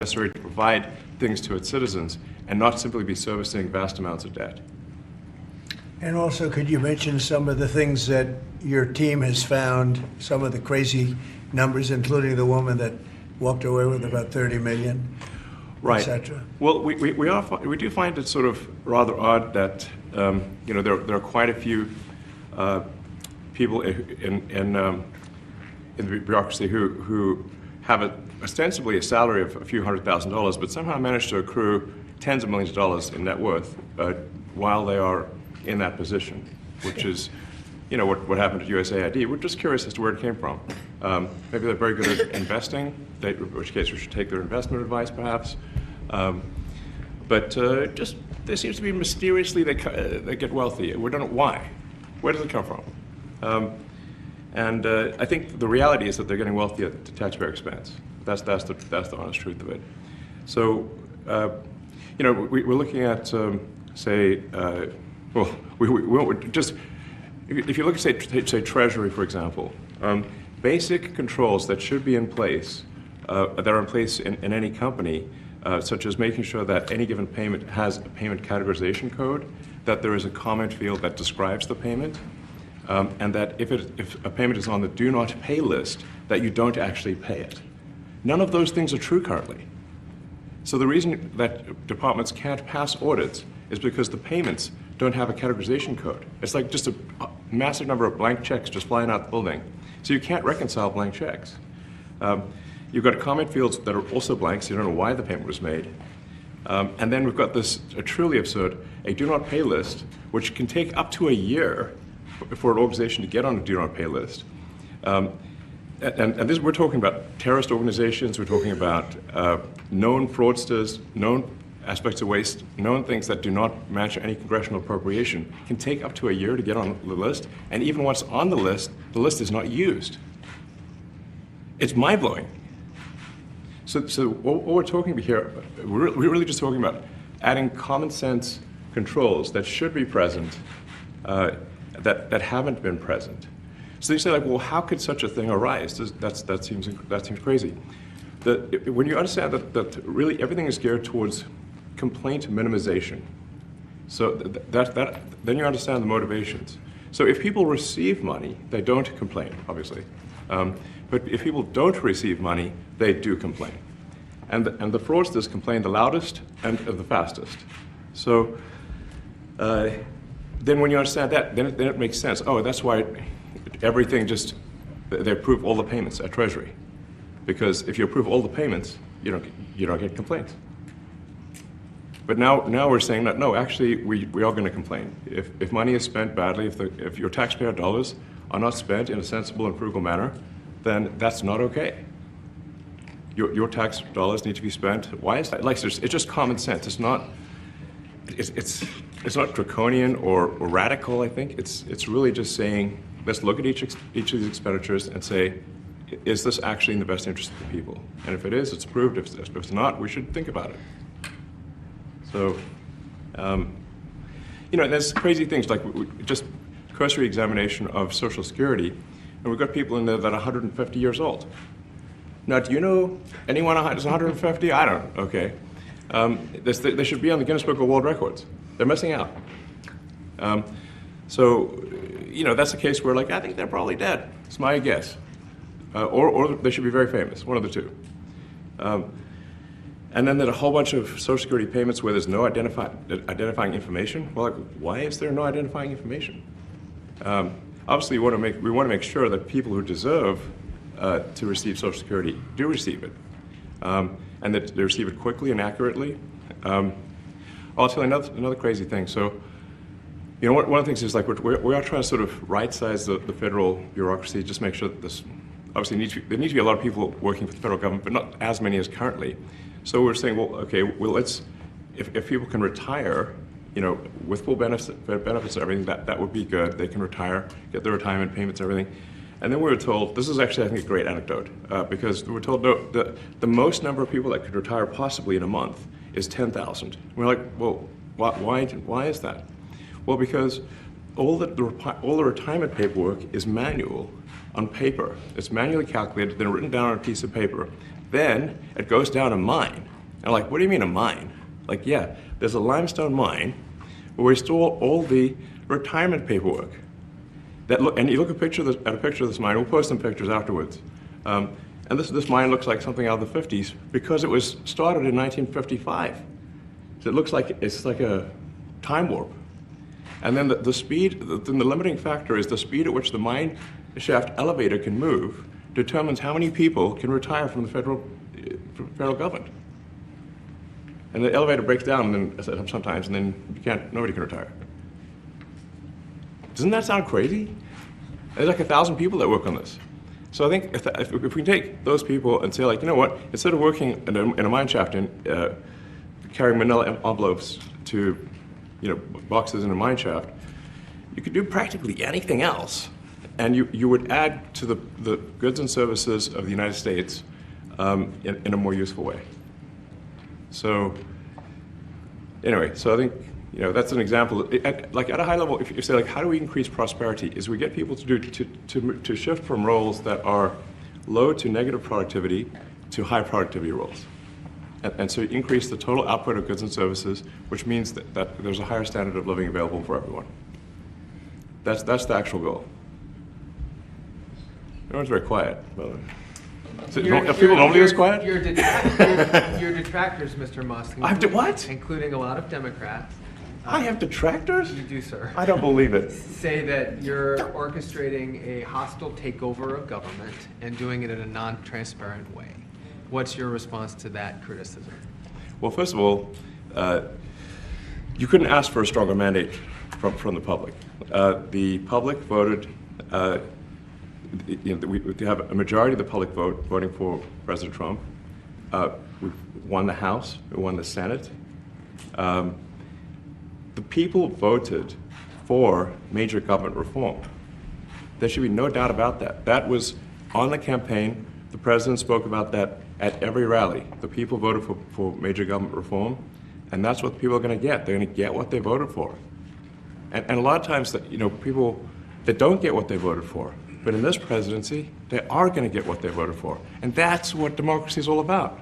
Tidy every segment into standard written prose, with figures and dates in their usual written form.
necessary to provide things to its citizens and not simply be servicing vast amounts of debt. And also, could you mention some of the things that your team has found, some of the crazy numbers, including the woman that walked away with about $30 million, right, etc.? Well, we do find it sort of rather odd that there are quite a few people in the bureaucracy who have ostensibly a salary of a few $100,000, but somehow manage to accrue tens of millions of dollars in net worth while they are in that position, which is, what happened at USAID. We're just curious as to where it came from. Maybe they're very good at investing, in which case we should take their investment advice, perhaps. But just there seems to be mysteriously they get wealthy. We don't know why. Where does it come from? And I think the reality is that they're getting wealthy at the taxpayer expense. That's the honest truth of it. So, we're looking at, if you look at, say Treasury, for example, basic controls that should be in place, that are in place in any company, such as making sure that any given payment has a payment categorization code, that there is a comment field that describes the payment, and that if a payment is on the do not pay list, that you don't actually pay it. None of those things are true currently. So the reason that departments can't pass audits is because the payments don't have a categorization code. It's like just a massive number of blank checks just flying out the building. So you can't reconcile blank checks. You've got comment fields that are also blank, so you don't know why the payment was made. And then we've got this truly absurd, a do not pay list, which can take up to a year for an organization to get on a do not pay list. And this, we're talking about terrorist organizations, we're talking about known fraudsters, known aspects of waste, known things that do not match any congressional appropriation, can take up to a year to get on the list, and even once on the list is not used. It's mind-blowing. So what we're talking about here, we're really just talking about adding common sense controls that should be present, that haven't been present. So you say, like, well, how could such a thing arise? That seems crazy. When you understand that really everything is geared towards complaint minimization, so then you understand the motivations. So if people receive money, they don't complain, obviously. But if people don't receive money, they do complain. And the fraudsters complain the loudest and the fastest. So then when you understand that, then it makes sense. Oh, that's why everything they approve all the payments at Treasury. Because if you approve all the payments, you don't get complaints. But now we're saying that, no, actually, we are going to complain. If money is spent badly, if your taxpayer dollars are not spent in a sensible and frugal manner, then that's not okay. Your tax dollars need to be spent wisely. Like, it's just common sense. It's not draconian or radical, I think. It's really just saying, let's look at each of these expenditures and say, is this actually in the best interest of the people? And if it is, it's approved. If it's not, we should think about it. So, there's crazy things like just cursory examination of Social Security, and we've got people in there that are 150 years old. Now, do you know anyone who's 150? I don't. Okay. They should be on the Guinness Book of World Records. They're missing out. So, that's a case where, like, I think they're probably dead. It's my guess. Or they should be very famous, one of the two. And then there's a whole bunch of Social Security payments where there's no identifying information. Well, like, why is there no identifying information? Obviously, we want to make sure that people who deserve to receive Social Security do receive it, and that they receive it quickly and accurately. I'll tell you another crazy thing. So, one of the things is, like, we are trying to sort of right-size the federal bureaucracy, just make sure that this, obviously there need to be a lot of people working for the federal government, but not as many as currently. So we're saying, well, okay, if people can retire, with full benefits and everything, that would be good. They can retire, get their retirement payments, everything. And then we were told, this is actually, I think, a great anecdote, because we were told, no, the most number of people that could retire possibly in a month is 10,000. We're like, well, why is that? Well, because all the retirement paperwork is manual on paper. It's manually calculated, then written down on a piece of paper. Then it goes down a mine. And I'm like, what do you mean a mine? Like, yeah, there's a limestone mine where we store all the retirement paperwork. And you look at a picture of this mine. We'll post some pictures afterwards. And this mine looks like something out of the 50s because it was started in 1955. So it looks like it's like a time warp. And then the speed, the limiting factor is the speed at which the mine shaft elevator can move determines how many people can retire from the federal government. And the elevator breaks down and then, sometimes, and then nobody can retire. Doesn't that sound crazy? There's like 1,000 people that work on this. So I think if we can take those people and say, like, you know what, instead of working in a mine shaft and carrying manila envelopes to, boxes in a mine shaft, you could do practically anything else, and you would add to the goods and services of the United States in a more useful way. So anyway, so I think that's an example. Like at a high level, if you say, like, how do we increase prosperity? Is we get people to shift from roles that are low to negative productivity to high productivity roles. And so you increase the total output of goods and services, which means that there's a higher standard of living available for everyone. That's the actual goal. Everyone's very quiet. So people normally this quiet? Your detractors, Mr. Musk. I have to what? Including a lot of Democrats. I have detractors? You do, sir. I don't believe it. Say that you're orchestrating a hostile takeover of government and doing it in a non-transparent way. What's your response to that criticism? Well, first of all, you couldn't ask for a stronger mandate from the public. The public voted. We have a majority of the public voting for President Trump. We won the House. We won the Senate. The people voted for major government reform. There should be no doubt about that. That was on the campaign. The president spoke about that at every rally. The people voted for major government reform, and that's what people are going to get. They're going to get what they voted for. And a lot of times, people that don't get what they voted for, but in this presidency, they are going to get what they voted for. And that's what democracy is all about.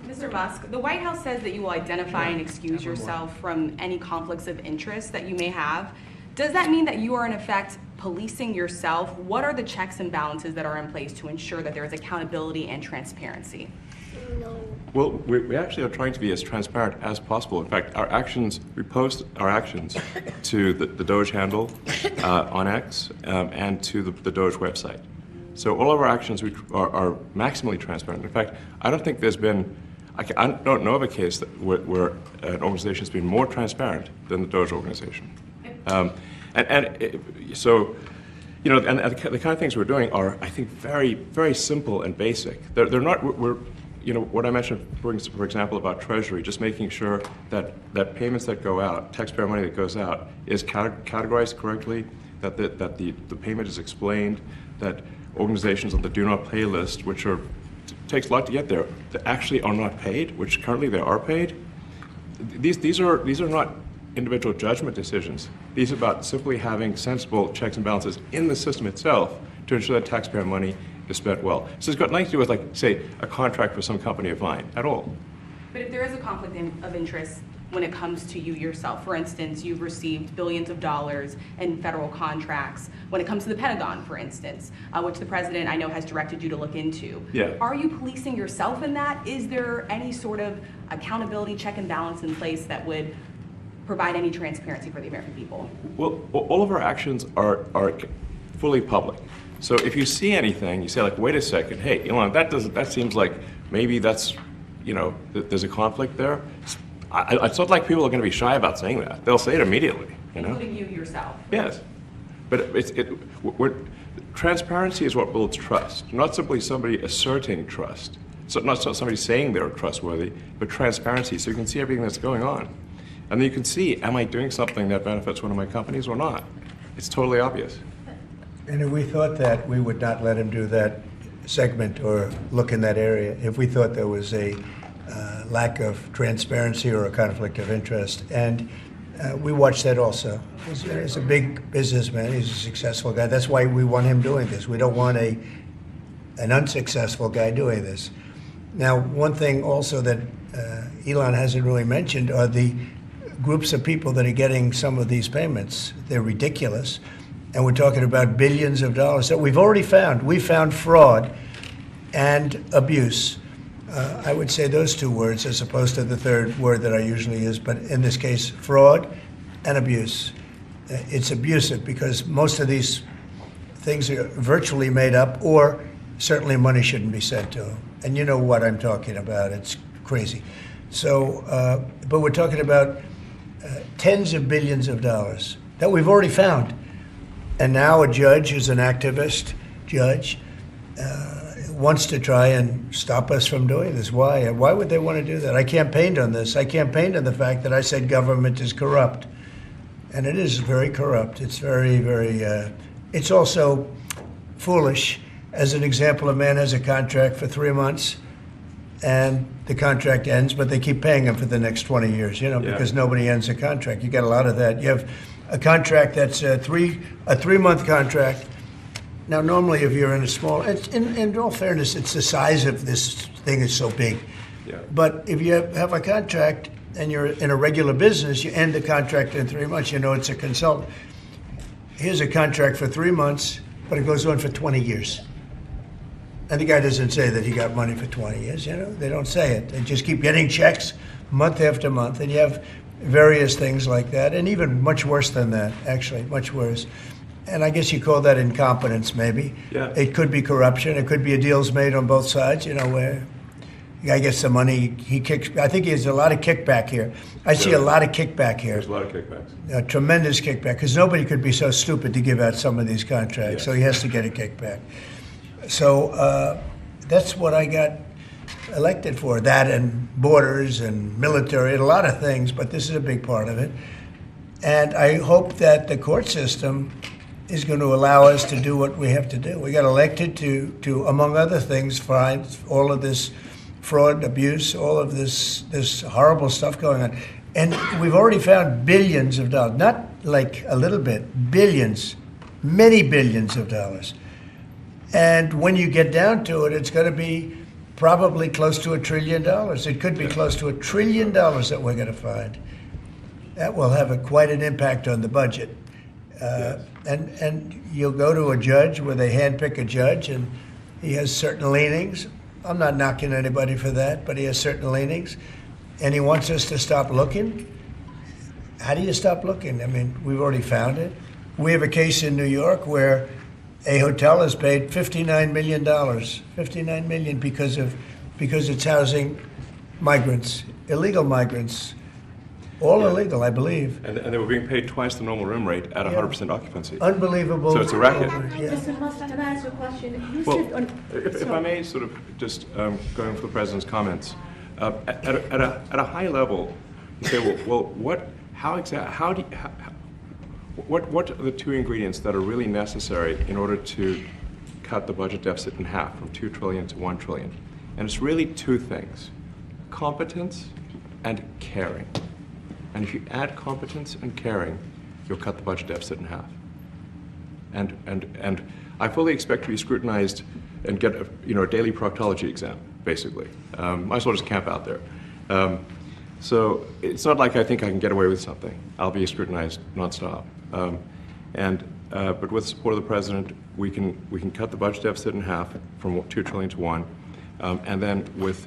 Mr. Musk, the White House says that you will identify and excuse yourself from any conflicts of interest that you may have. Does that mean that you are, in effect, policing yourself? What are the checks and balances that are in place to ensure that there is accountability and transparency? Well, we actually are trying to be as transparent as possible. In fact, we post our actions to the DOGE handle on X and to the DOGE website. So all of our actions are maximally transparent. In fact, I don't think there's been, I don't know of a case where an organization has been more transparent than the DOGE organization. So, and the kind of things we're doing are, I think, very, very simple and basic. They're not, what I mentioned, for example, about Treasury, just making sure that payments that go out, taxpayer money that goes out, is categorized correctly, that the payment is explained, that organizations on the do not pay list, which takes a lot to get there, that actually are not paid, which currently they are paid. These are not individual judgment decisions. These are about simply having sensible checks and balances in the system itself to ensure that taxpayer money is spent well. So it's got nothing to do with, like, say, a contract for some company of mine at all. But if there is a conflict of interest when it comes to you yourself, for instance, you've received billions of dollars in federal contracts, when it comes to the Pentagon, for instance, which the president, I know, has directed you to look into. Yeah. Are you policing yourself in that? Is there any sort of accountability check and balance in place that would provide any transparency for the American people? Well, all of our actions are fully public. So if you see anything, you say, like, wait a second, hey, Elon, that seems like maybe that's, there's a conflict there. It's not like people are going to be shy about saying that. They'll say it immediately, Including you yourself. Yes. But transparency is what builds trust, not simply somebody asserting trust. So not somebody saying they're trustworthy, but transparency, so you can see everything that's going on. And then you can see, am I doing something that benefits one of my companies or not? It's totally obvious. And if we thought that, we would not let him do that segment or look in that area if we thought there was a lack of transparency or a conflict of interest. And we watched that also. He's a big businessman. He's a successful guy. That's why we want him doing this. We don't want a an unsuccessful guy doing this. Now, one thing also that Elon hasn't really mentioned are the groups of people that are getting some of these payments. They're ridiculous. And we're talking about billions of dollars that we've already found. We found fraud and abuse. I would say those two words as opposed to the third word that I usually use, but in this case, fraud and abuse. It's abusive because most of these things are virtually made up, or certainly money shouldn't be sent to them. And you know what I'm talking about. It's crazy. So, but we're talking about tens of billions of dollars that we've already found. And now a judge who's an activist judge wants to try and stop us from doing this. Why? Why would they want to do that? I campaigned on this. I campaigned on the fact that I said government is corrupt. And it is very corrupt. It's very, very, it's also foolish. As an example, a man has a contract for 3 months and the contract ends, but they keep paying him for the next 20 years, because nobody ends a contract. You got a lot of that. You have a contract that's a 3-month contract. Now, normally, if you're in a small, in all fairness, it's the size of this thing is so big. Yeah. But if you have a contract and you're in a regular business, you end the contract in 3 months. It's a consultant. Here's a contract for 3 months, but it goes on for 20 years. And the guy doesn't say that he got money for 20 years, They don't say it. They just keep getting checks month after month. And you have various things like that, and even much worse than that, actually, much worse. And I guess you call that incompetence, maybe. Yeah. It could be corruption. It could be a deals made on both sides, where the guy gets the money, he kicks. I think there's a lot of kickback here. I see a lot of kickback here. There's a lot of kickbacks. A tremendous kickback, because nobody could be so stupid to give out some of these contracts, so he has to get a kickback. So that's what I got elected for, that and borders and military and a lot of things, but this is a big part of it. And I hope that the court system is going to allow us to do what we have to do. We got elected to among other things, find all of this fraud, abuse, all of this horrible stuff going on. And we've already found billions of dollars, not like a little bit, billions, many billions of dollars. And when you get down to it, it's going to be probably close to $1 trillion. It could be close to $1 trillion that we're going to find. That will have quite an impact on the budget. And you'll go to a judge where they handpick a judge, and he has certain leanings. I'm not knocking anybody for that, but he has certain leanings. And he wants us to stop looking. How do you stop looking? I mean, we've already found it. We have a case in New York where a hotel has paid $59 million, $59 million because it's housing migrants, illegal migrants, all illegal, I believe. And they were being paid twice the normal room rate at 100% occupancy. Unbelievable. So it's a racket. Mr. Musk, can I ask you a question? You Well, said if I may sort of just going for the president's comments, at a high level, you say, what are the two ingredients that are really necessary in order to cut the budget deficit in half from 2 trillion to 1 trillion? And it's really two things: competence and caring. And if you add competence and caring, you'll cut the budget deficit in half. And I fully expect to be scrutinized and get a daily proctology exam, basically. Might as well just camp out there. So it's not like I think I can get away with something. I'll be scrutinized nonstop. But with the support of the president, we can cut the budget deficit in half from 2 trillion to 1, and then with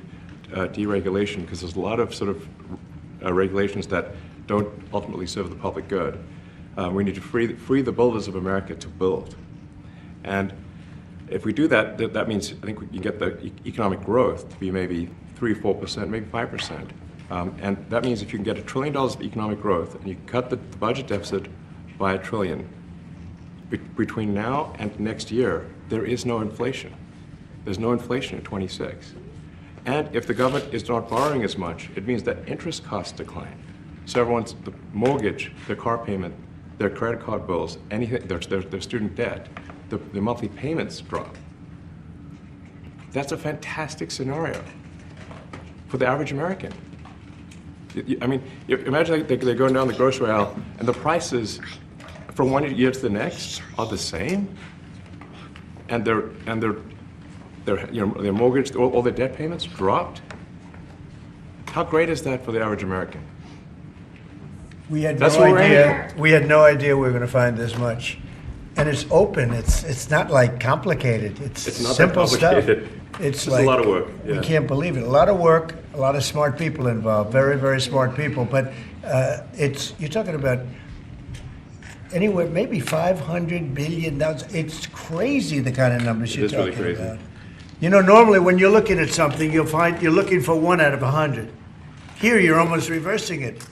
deregulation, because there's a lot of sort of regulations that don't ultimately serve the public good. We need to free the builders of America to build, and if we do that, that means I think we can get the economic growth to be maybe 3-4%, maybe 5%, and that means if you can get $1 trillion of economic growth and you cut the budget deficit by $1 trillion, between now and next year, there is no inflation. There's no inflation in 26. And if the government is not borrowing as much, it means that interest costs decline. So everyone's, the mortgage, their car payment, their credit card bills, anything, their student debt, the monthly payments drop. That's a fantastic scenario for the average American. I mean, imagine they're going down the grocery aisle and the prices from one year to the next are the same, and they're their mortgage, all their debt payments dropped. How great is that for the average American? We had That's no what we're aiming idea. We had no idea we were going to find this much, and it's open. It's not like complicated. It's It's not that simple stuff. complicated. It's It's like a lot of work, We yeah. can't believe it. A lot of work. A lot of smart people involved. Very, very smart people. But you're talking about anywhere maybe $500 billion. It's crazy the kind of numbers It you're is really talking crazy. about. You know, normally when you're looking at something, you'll find you're looking for 1 out of 100. Here, you're almost reversing it.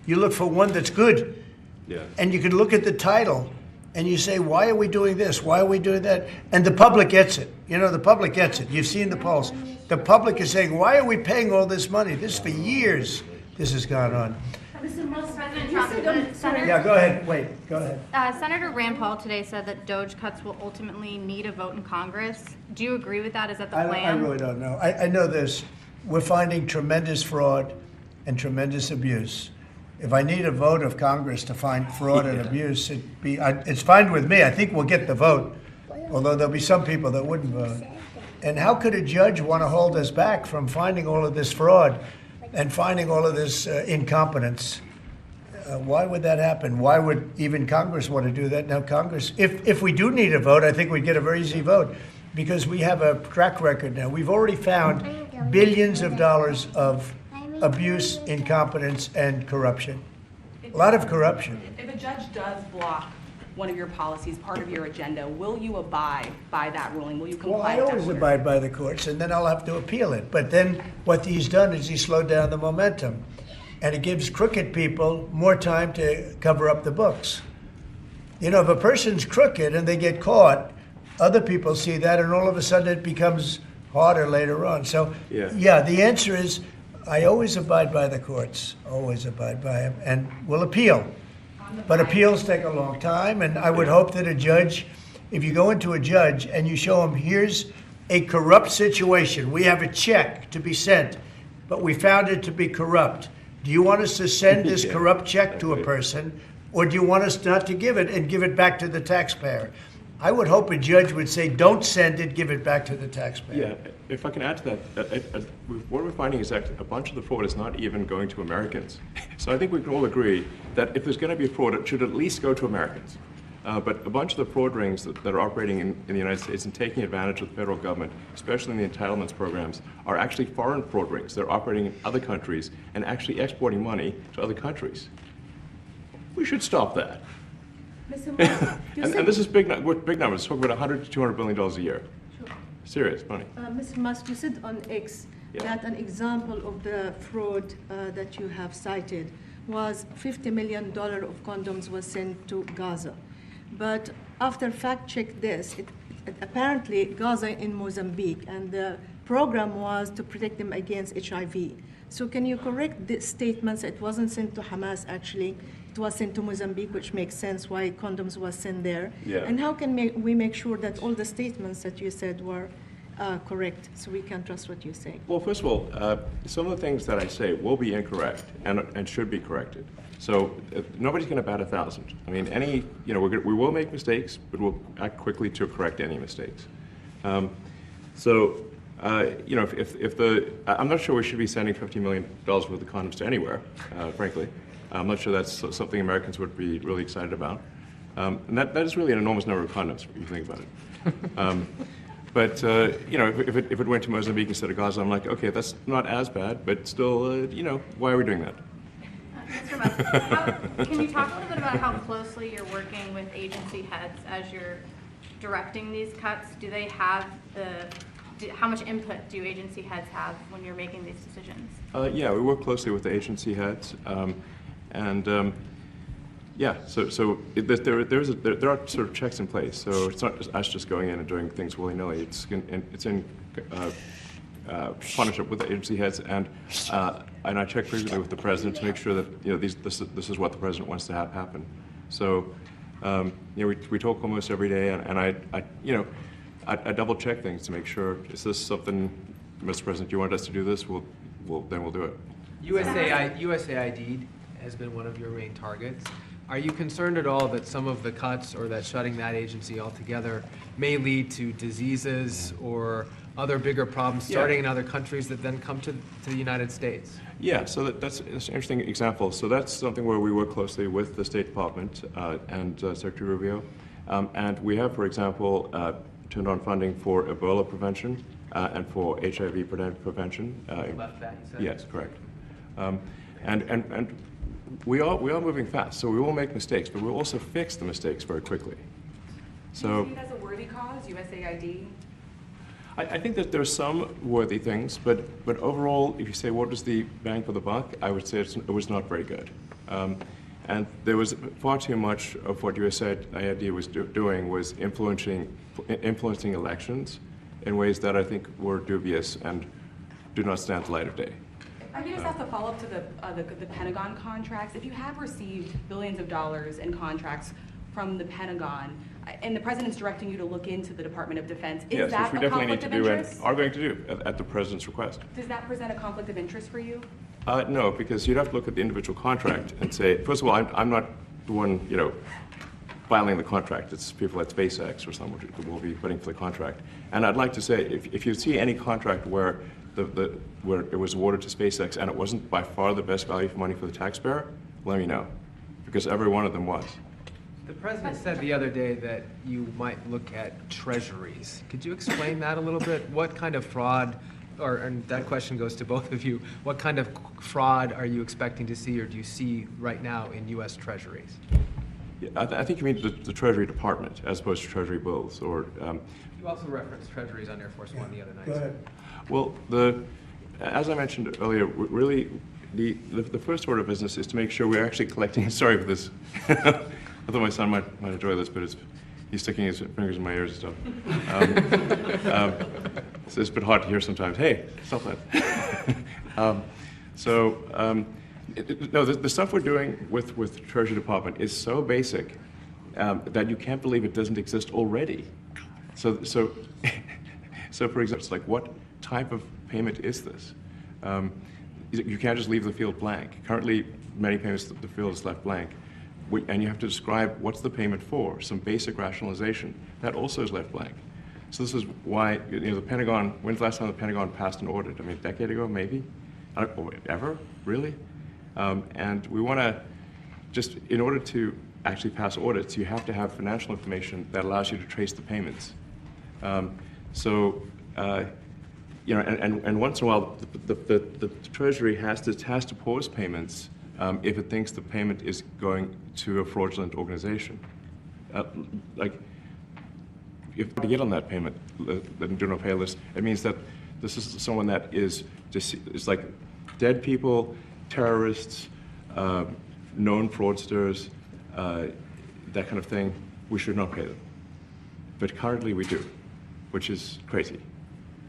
You look for one that's good, Yeah. and you can look at the title, and you say, why are we doing this? Why are we doing that? And the public gets it. You know, the public gets it. You've seen the polls. The public is saying, why are we paying all this money? This for years, this has gone on. Mr. Musk, President you Trump, said the Senator, Yeah, go ahead. Wait, go ahead. Senator Rand Paul today said that DOGE cuts will ultimately need a vote in Congress. Do you agree with that? Is that the I plan? really don't know. I know this. We're finding tremendous fraud and tremendous abuse. If I need a vote of Congress to find fraud and abuse, it's fine with me. I think we'll get the vote, although there'll be some people that wouldn't vote. And how could a judge want to hold us back from finding all of this fraud and finding all of this incompetence? Why would that happen? Why would even Congress want to do that? Now, Congress, if we do need a vote, I think we'd get a very easy vote because we have a track record now. We've already found billions of dollars of abuse, incompetence, and corruption. A lot of corruption. If a judge does block one of your policies, part of your agenda, will you abide by that ruling? Will you Well, comply I with that always order? abide by the courts, and then I'll have to appeal it. But then what he's done is he slowed down the momentum. And it gives crooked people more time to cover up the books. You know, if a person's crooked and they get caught, other people see that, and all of a sudden it becomes harder later on. So, yeah, the answer is I always abide by the courts, always abide by them, and will appeal. But appeals take a long time, and I would hope that a judge, if you go into a judge and you show him, here's a corrupt situation, we have a check to be sent, but we found it to be corrupt. Do you want us to send this corrupt check to a person, or do you want us not to give it and give it back to the taxpayer? I would hope a judge would say, don't send it, give it back to the taxpayer. Yeah, if I can add to that, what we're finding is that a bunch of the fraud is not even going to Americans. So I think we can all agree that if there's going to be fraud, it should at least go to Americans. But a bunch of the fraud rings that are operating in the United States and taking advantage of the federal government, especially in the entitlements programs, are actually foreign fraud rings. They're operating in other countries and actually exporting money to other countries. We should stop that. Mr. Musk, you And said, this is big numbers. Talk about $100 to $200 billion a year. Serious money. Mr. Musk, you said on X Yeah. that an example of the fraud that you have cited was $50 million of condoms was sent to Gaza. But after fact-check this, apparently Gaza in Mozambique, and the program was to protect them against HIV. So can you correct the statements? It wasn't sent to Hamas, actually. It was sent to Mozambique, which makes sense why condoms was sent there. Yeah. And how can we make sure that all the statements that you said were correct, so we can trust what you say? Well, first of all, some of the things that I say will be incorrect and should be corrected. So nobody's going to bat 1,000. I mean, we will make mistakes, but we'll act quickly to correct any mistakes. I'm not sure we should be sending $50 million worth of condoms to anywhere, frankly. I'm not sure that's something Americans would be really excited about. And that is really an enormous number of condoms, if you think about it. If it went to Mozambique instead of Gaza, I'm like, okay, that's not as bad, but still, why are we doing that? Mr. Musk, can you talk a little bit about how closely you're working with agency heads as you're directing these cuts? Do they have how much input do agency heads have when you're making these decisions? Yeah, we work closely with the agency heads, there are sort of checks in place. So it's not just us just going in and doing things willy-nilly. It's in partnership with the agency heads, and I check frequently with the president to make sure that this is what the president wants to have happen. So we talk almost every day, and I double check things to make sure, is this something, Mr. President, you want us to do this? Then we'll do it. USAID has been one of your main targets. Are you concerned at all that some of the cuts or that shutting that agency altogether may lead to diseases or other bigger problems starting in other countries that then come to the United States? Yeah, so that's an interesting example. So that's something where we work closely with the State Department and Secretary Rubio. And we have, for example, turned on funding for Ebola prevention and for HIV prevention. You left that, you said? Yes, correct. And we are moving fast, so we will make mistakes, but we'll also fix the mistakes very quickly. Do you see it as a worthy cause, USAID? I think that there are some worthy things, but overall, if you say what was the bang for the buck, I would say it was not very good. And there was far too much of what USAID was doing was influencing elections in ways that I think were dubious and do not stand the light of day. I can just ask a follow-up to the Pentagon contracts. If you have received billions of dollars in contracts from the Pentagon, and the president's directing you to look into the Department of Defense, is Yes, that which we a definitely need conflict to of do and interest? are going to do at the president's request. Does that present a conflict of interest for you? No, because you'd have to look at the individual contract and say, first of all, I'm not the one, filing the contract. It's people at SpaceX or someone who will be putting for the contract. And I'd like to say, if you see any contract where where it was awarded to SpaceX and it wasn't by far the best value for money for the taxpayer, let me know, because every one of them was. The president said the other day that you might look at treasuries. Could you explain that a little bit? What kind of fraud, and that question goes to both of you, what kind of fraud are you expecting to see or do you see right now in U.S. treasuries? Yeah, I think you mean the Treasury Department as opposed to Treasury bills, or. You also referenced treasuries on Air Force One the other night. Go ahead. Well, as I mentioned earlier, really the first order of business is to make sure we're actually collecting. Sorry for this. I thought my son might enjoy this, but he's sticking his fingers in my ears and stuff. So it's a bit hard to hear sometimes. Hey, stop that. No, the stuff we're doing with Treasury Department is so basic that you can't believe it doesn't exist already. So for example, it's like, what type of payment is this? You can't just leave the field blank. Currently, many payments, the field is left blank. And you have to describe what's the payment for, some basic rationalization. That also is left blank. So this is why, the Pentagon, when's the last time the Pentagon passed an audit? I mean, a decade ago, maybe? Ever? Really? And we want to, just in order to actually pass audits, you have to have financial information that allows you to trace the payments. And once in a while, the Treasury has to pause payments if it thinks the payment is going to a fraudulent organization. Like, if to get on that payment, the do not pay list, it means that this is someone that is like dead people, terrorists, known fraudsters, that kind of thing. We should not pay them. But currently we do, which is crazy.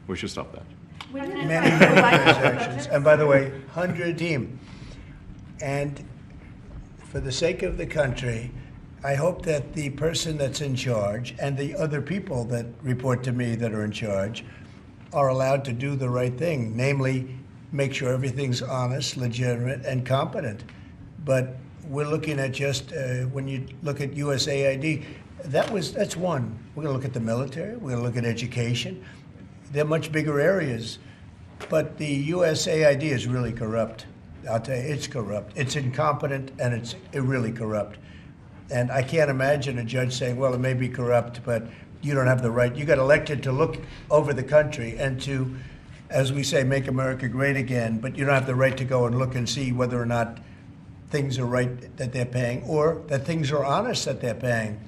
We should stop that. Many transactions. And by the way, 100 team. And for the sake of the country, I hope that the person that's in charge and the other people that report to me that are in charge are allowed to do the right thing, namely make sure everything's honest, legitimate, and competent. But we're looking at just, when you look at USAID, that's one. We're going to look at the military. We're going to look at education. They're much bigger areas. But the USAID is really corrupt. I'll tell you, it's corrupt. It's incompetent, and it's really corrupt. And I can't imagine a judge saying, well, it may be corrupt, but you don't have the right. You got elected to look over the country and to, as we say, make America great again, but you don't have the right to go and look and see whether or not things are right that they're paying or that things are honest that they're paying.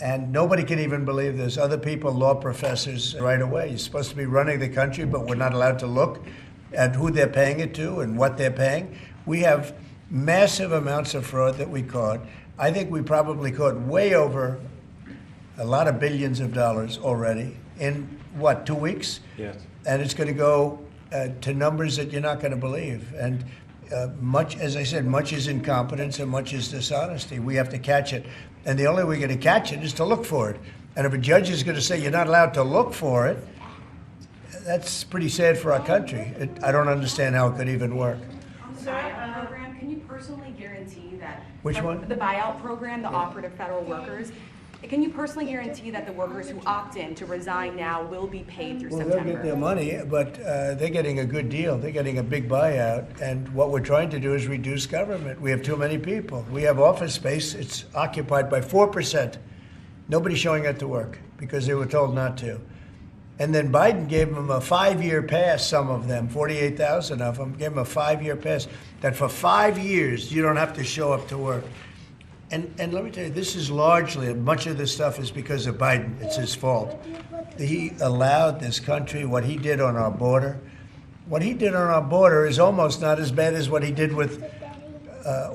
And nobody can even believe this. Other people, law professors, right away. You're supposed to be running the country, but we're not allowed to look at who they're paying it to and what they're paying. We have massive amounts of fraud that we caught. I think we probably caught way over a lot of billions of dollars already in, 2 weeks? Yes. And it's going to go to numbers that you're not going to believe. And much, as I said, much is incompetence and much is dishonesty. We have to catch it. And the only way we're going to catch it is to look for it. And if a judge is going to say you're not allowed to look for it, that's pretty sad for our country. I don't understand how it could even work. On the buyout program, can you personally guarantee that? Which one? The buyout program, the operative federal workers. can you personally guarantee that the workers who opt in to resign now will be paid through Well, September? they'll get their money, but they're getting a good deal. They're getting a big buyout, and what we're trying to do is reduce government. We have too many people. We have office space. It's occupied by 4%. Nobody's showing up to work because they were told not to. And then Biden gave them a 5-year pass, some of them, 48,000 of them, gave them a 5-year pass, that for 5 years you don't have to show up to work. And let me tell you, this is largely, much of this stuff is because of Biden. It's his fault. He allowed this country, what he did on our border. What he did on our border is almost not as bad as what he did with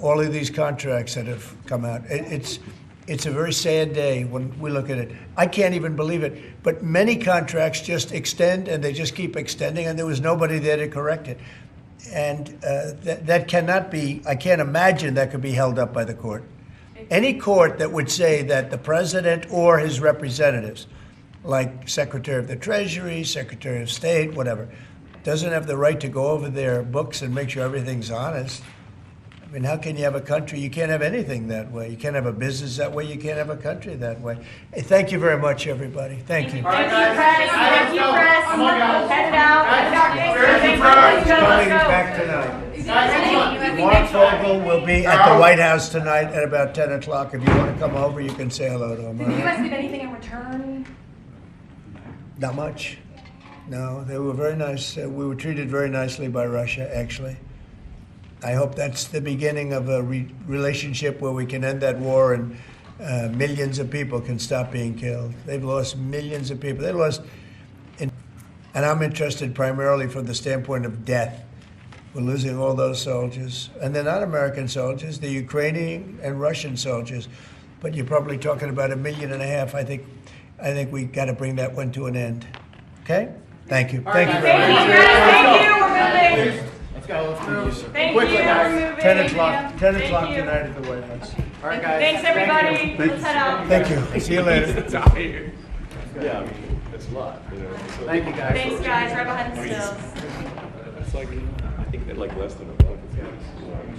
all of these contracts that have come out. It's a very sad day when we look at it. I can't even believe it. But many contracts just extend, and they just keep extending, and there was nobody there to correct it. And that cannot be, I can't imagine that could be held up by the court. Any court that would say that the president or his representatives, like Secretary of the Treasury, Secretary of State, whatever, doesn't have the right to go over their books and make sure everything's honest. I mean, how can you have a country? You can't have anything that way. You can't have a business that way. You can't have a country that way. Hey, thank you very much, everybody. Thank you. Thank you, press. Thank you, press. Head it out. Coming back tonight. Mark Vogel will be at the White House tonight at about 10 o'clock. If you want to come over, you can say hello to him. Did you guys get anything in return? Not much. No, they were very nice. We were treated very nicely by Russia, actually. I hope that's the beginning of a relationship where we can end that war and millions of people can stop being killed. They've lost millions of people. They lost, and I'm interested primarily from the standpoint of death. We're losing all those soldiers, and they're not American soldiers. They're Ukrainian and Russian soldiers. But you're probably talking about 1.5 million. I think we got to bring that one to an end. Okay? Thank you. Thank you very much. Thank you. We're moving. Let's go. Let's move. Thank Quickly, you. guys. We're moving. 10 o'clock. 10 Thank o'clock you. tonight at the White House. All right, guys. Thanks, everybody. Let's head out. Thank you. See you later. Yeah, I mean, it's a lot, you know. So Thank you, guys. Thanks, guys. Right behind the stills. it's like, I think they're like less than a month. It's